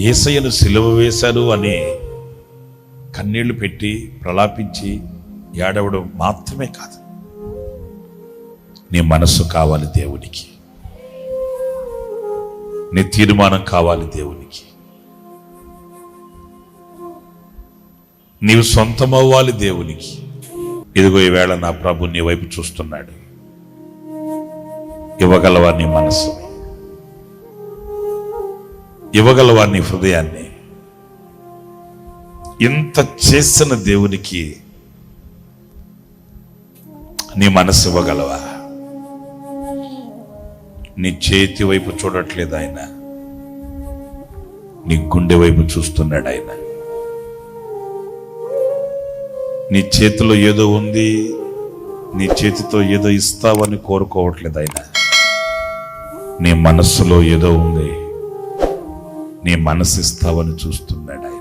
యేసయ్యను సిలువ వేశారు అని కన్నీళ్లు పెట్టి ప్రలాపించి ఏడవడం మాత్రమే కాదు, నీ మనస్సు కావాలి దేవునికి, నీ తీర్మానం కావాలి దేవునికి, నీవు సొంతమవ్వాలి దేవునికి. ఇదిగో ఈవేళ నా ప్రభు నీ వైపు చూస్తున్నాడు. ఇవ్వగలవా నీ మనస్సు, ఇవ్వగలవా నీ హృదయాన్ని? ఇంత చేసిన దేవునికి నీ మనస్సు ఇవ్వగలవా? నీ చేతి వైపు చూడట్లేదు ఆయన, నీ గుండె వైపు చూస్తున్నాడు ఆయన. నీ చేతిలో ఏదో ఉంది, నీ చేతితో ఏదో ఇస్తావని కోరుకోవట్లేదు ఆయన. నీ మనస్సులో ఏదో ఉంది, నీ మనసు ఇస్తావని చూస్తున్నాడు ఆయన.